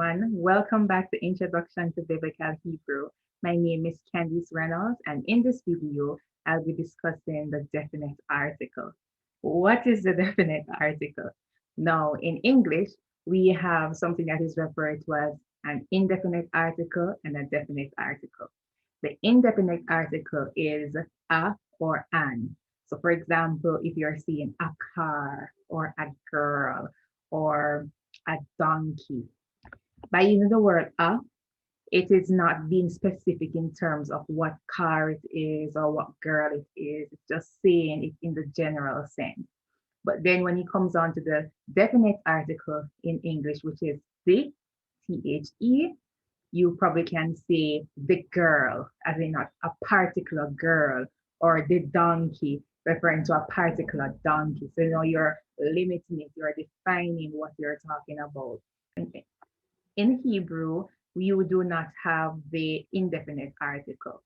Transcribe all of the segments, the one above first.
Welcome back to Introduction to Biblical Hebrew. My name is Candice Reynolds, and in this video, I'll be discussing the definite article. What is the definite article? Now, in English, we have something that is referred to as an indefinite article and a definite article. The indefinite article is a or an. So, for example, if you're seeing a car or a girl or a donkey, by using the word a, it is not being specific in terms of what car it is or what girl it is. It's just saying it in the general sense. But then when it comes on to the definite article in English, which is the, the, you probably can say the girl, as in not a particular girl, or the donkey, referring to a particular donkey. So, you're limiting it, you're defining what you're talking about. In Hebrew, you do not have the indefinite article,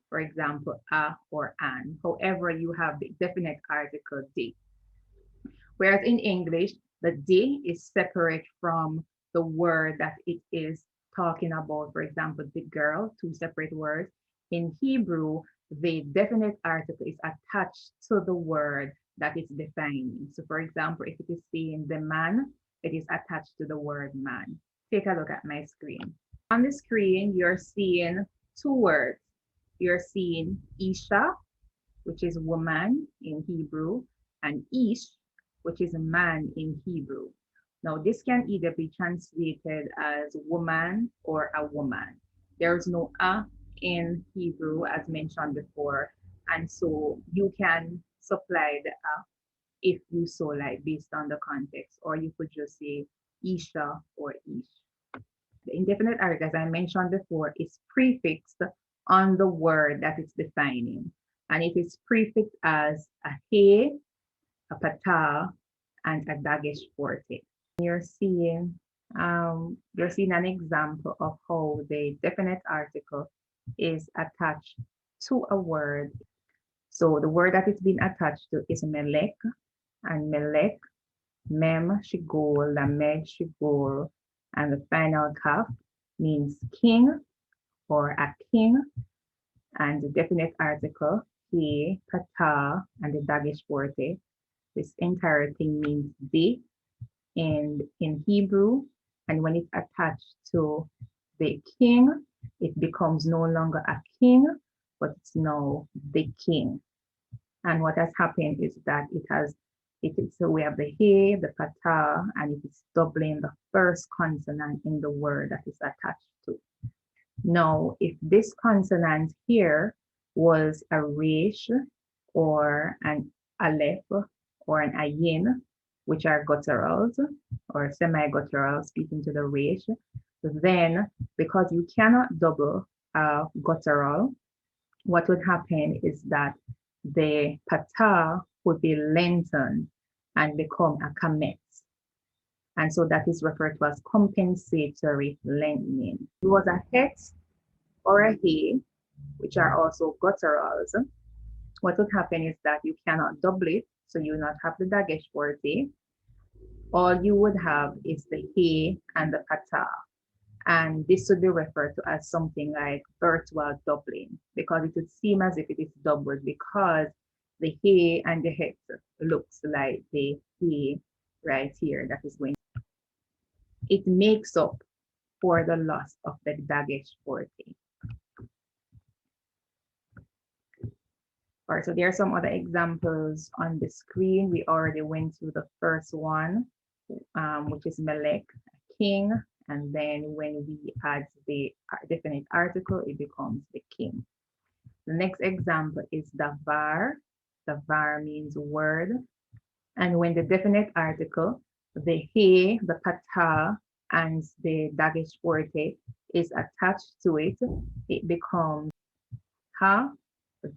for example, a or an. However, you have the definite article de. Whereas in English, the de is separate from the word that it is talking about. For example, the girl, two separate words. In Hebrew, the definite article is attached to the word that it's defining. So, for example, if it is saying the man, it is attached to the word man. Take a look at my screen. On the screen, you're seeing two words. You're seeing Isha, which is woman in Hebrew, and Ish, which is a man in Hebrew. Now, this can either be translated as woman or a woman. There's no a in Hebrew, as mentioned before, and so you can supply the a if you so like based on the context, or you could just say Isha or Ish. The indefinite article, as I mentioned before, is prefixed on the word that it's defining, and it is prefixed as a he, a pata, and a dagesh forte. You're seeing an example of how the definite article is attached to a word. So the word that it's been attached to is melek, and melek, mem, shigol, lamed, shigol, and the final kaf means king or a king, and the definite article, he, pata, and the dagesh forte. This entire thing means the in Hebrew, and when it's attached to the king, it becomes no longer a king, but it's now the king. And what has happened is that so we have the he, the pata, and it is doubling the first consonant in the word that is attached to. Now, if this consonant here was a resh or an aleph or an ayin, which are gutturals or semi-gutturals speaking to the resh, then because you cannot double a guttural, what would happen is that the pata would be lengthened and become a kamet. And so that is referred to as compensatory lengthening. It was a het or a he, which are also gutturals. What would happen is that you cannot double it, so you will not have the dagesh forte. All you would have is the he and the pata. And this would be referred to as something like virtual doubling, because it would seem as if it is doubled because the he and the het looks like the he right here that is going. It makes up for the loss of the dagesh forte. All right, so there are some other examples on the screen. We already went through the first one, which is melek, king, and then when we add the definite article, it becomes the king. The next example is davar. Davar means word. And when the definite article, the he, the pata, and the dagesh forte is attached to it, it becomes ha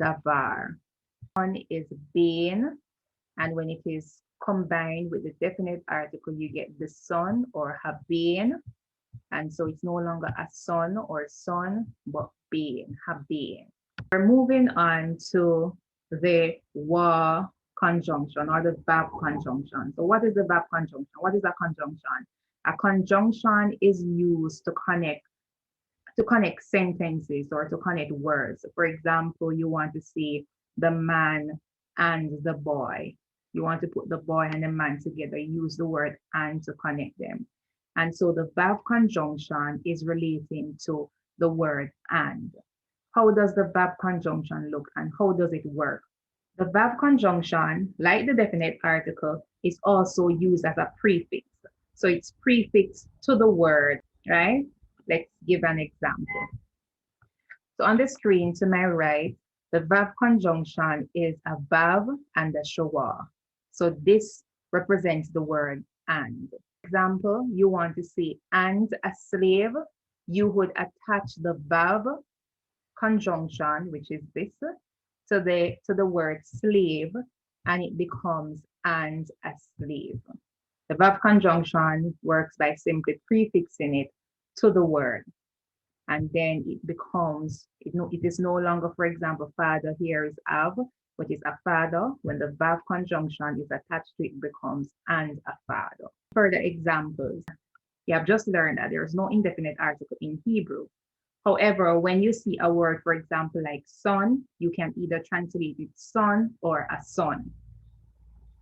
davar. One is bein, and when it is combined with the definite article, you get the son or habin. And so it's no longer a son or son, but bein, habin. We're moving on to the wa conjunction or the verb conjunction. So what is the verb conjunction? What is a conjunction? A conjunction is used to connect sentences or to connect words. For example, you want to say the man and the boy. You want to put the boy and the man together, use the word and to connect them. And so the verb conjunction is relating to the word and. How does the verb conjunction look and how does it work? The verb conjunction, like the definite article, is also used as a prefix. So it's prefix to the word, right? Let's give an example. So on the screen to my right, the verb conjunction is a verb and a schwa. So this represents the word and. Example, you want to say and a slave, you would attach the verb conjunction, which is this, to the word slave, and it becomes and a slave. The verb conjunction works by simply prefixing it to the word, and then it becomes, it is no longer, for example, father here is av, which is a father. When the verb conjunction is attached to it, it becomes and a father. Further examples, you have just learned that there is no indefinite article in Hebrew. However, when you see a word, for example, like son, you can either translate it son or a son,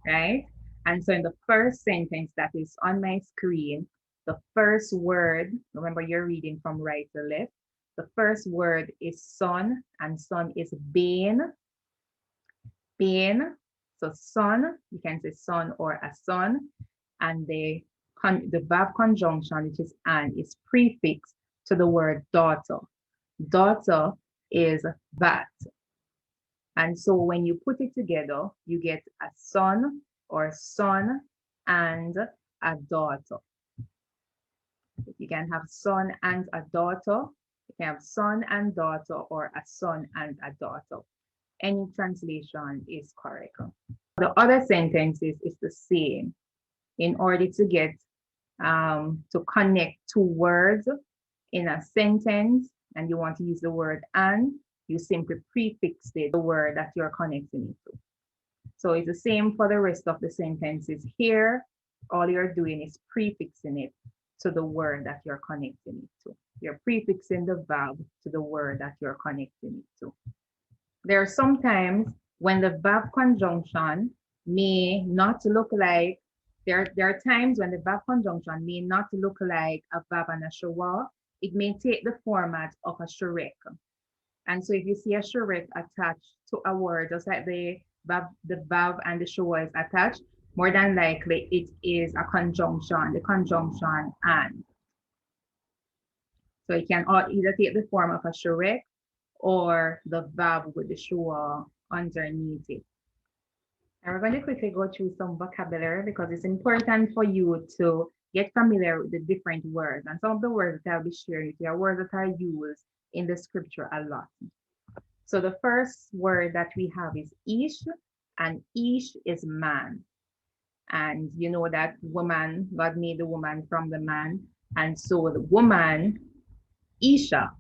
right? And so in the first sentence that is on my screen, the first word, remember you're reading from right to left, the first word is son, and son is bane, bane. So son, you can say son or a son, and the verb conjunction, which is and, is prefixed to the word daughter. Daughter is that. And so when you put it together, you get a son or son and a daughter. You can have son and a daughter. You can have son and daughter or a son and a daughter. Any translation is correct. The other sentences is the same. In order to get to connect two words in a sentence, and you want to use the word and, you simply prefix the word that you're connecting it to. So it's the same for the rest of the sentences here. All you're doing is prefixing it to the word that you're connecting it to. You're prefixing the verb to the word that you're connecting it to. There are sometimes when the verb conjunction may not look like, there are times when the verb conjunction may not look like a verb and a schwa. It may take the format of a shrek. And so if you see a shrek attached to a word, just like the verb and the schwa is attached, more than likely it is a conjunction, the conjunction and. So it can either take the form of a shrek or the verb with the schwa underneath it. And we're going to quickly go through some vocabulary because it's important for you to get familiar with the different words. And some of the words that I'll be sharing with you are words that are used in the scripture a lot. So the first word that we have is ish, and ish is man. And you know that woman, God made the woman from the man. And so the woman, isha.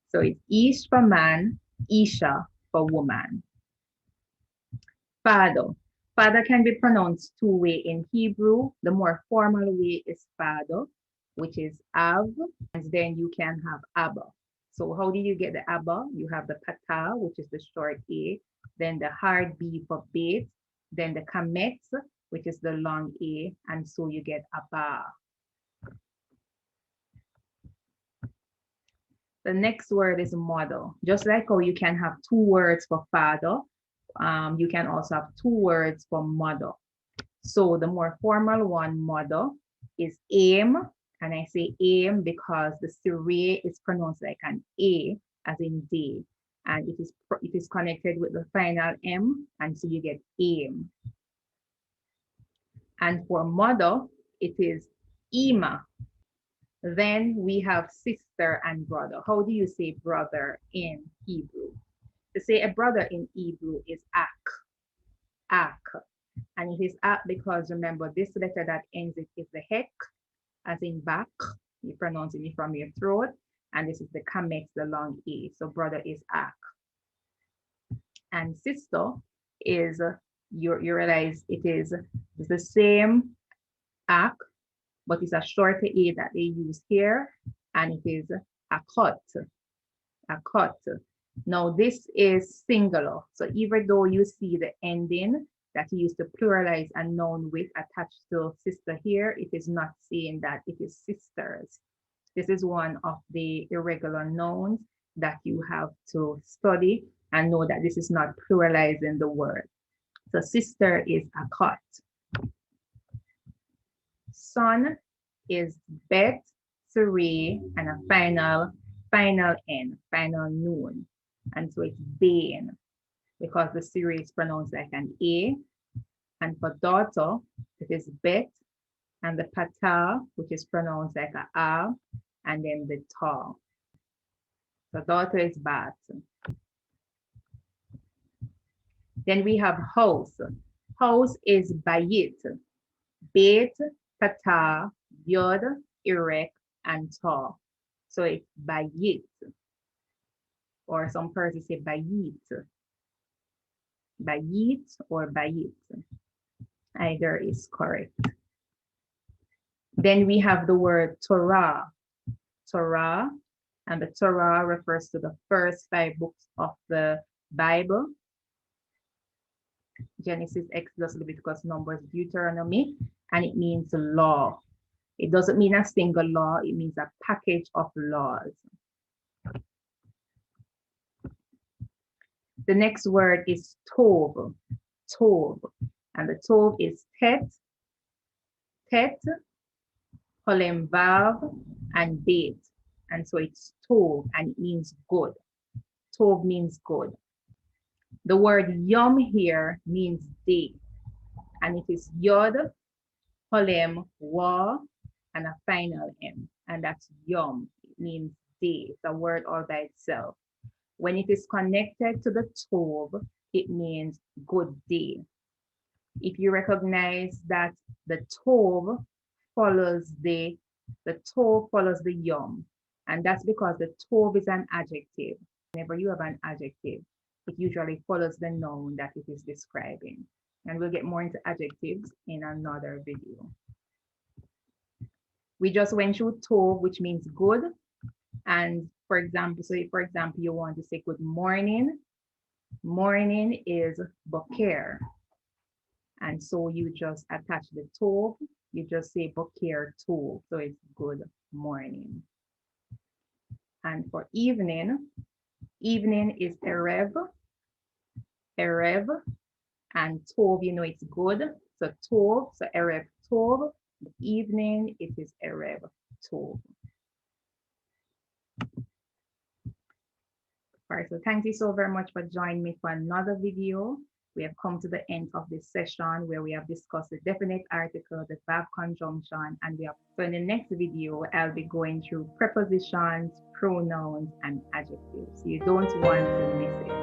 So it's ish for man, isha for woman. Father. Father can be pronounced two ways in Hebrew. The more formal way is father, which is av, and then you can have abba. So how do you get the abba? You have the pata, which is the short a, then the hard b for bait, then the kamet, which is the long a, and so you get abba. The next word is mother. Just like how you can have two words for father, you can also have two words for mother. So the more formal one, mother, is aim. And I say aim because the sire is pronounced like an A, as in day. And it is connected with the final M, and so you get aim. And for mother, it is ima. Then we have sister and brother. How do you say brother in Hebrew? To say a brother in Hebrew is ak. And it is ak because remember this letter that ends it is the hek, as in back. You're pronouncing it from your throat. And this is the kamet, the long E. So brother is ak. And sister is, you realize it is the same ak, but it's a shorter A that they use here, and it is a cut, a cut. Now this is singular. So even though you see the ending that you used to pluralize a noun with attached to sister here, it is not saying that it is sisters. This is one of the irregular nouns that you have to study and know that this is not pluralizing the word. So sister is a cut. Son is bet, Suri, and a final N, final noon. And so it's Bane because the Siri is pronounced like an A. And for daughter, it is Bet, and the Pata, which is pronounced like a A, and then the Ta. So daughter is Bat. Then we have house. House is Bayit, Bait, Pata, Yod, Irek, and Ta. So it's Bayit. Or some persons say Bayit. Bayit or Bayit. Either is correct. Then we have the word Torah. Torah, and the Torah refers to the first 5 books of the Bible. Genesis, Exodus, Leviticus, Numbers, Deuteronomy, and it means law. It doesn't mean a single law, it means a package of laws. The next word is Tov, Tov, and the Tov is Tet, Holem Vav, and Beit. And so it's Tov, and it means good. Tov means good. The word Yom here means day, and it is Yod, Holem, Wa, and a final M, and that's Yom. It means day. It's a word all by itself. When it is connected to the Tov, it means good day. If you recognize that the Tov follows the Tov follows the Yom, and that's because the Tov is an adjective. Whenever you have an adjective, it usually follows the noun that it is describing. And we'll get more into adjectives in another video. We just went through Tov, which means good. And for example, you want to say good morning. Morning is Boker. And so you just attach the Tov. You just say Boker Tov. So it's good morning. And for evening, evening is Erev. Erev. And Tov, you know it's good. So Tov, so Erev Tov. Evening, it is Erev Tov. All right, so thank you so very much for joining me for another video. We have come to the end of this session where we have discussed the definite article, the verb conjunction, and so in the next video, I'll be going through prepositions, pronouns, and adjectives. You don't want to miss it.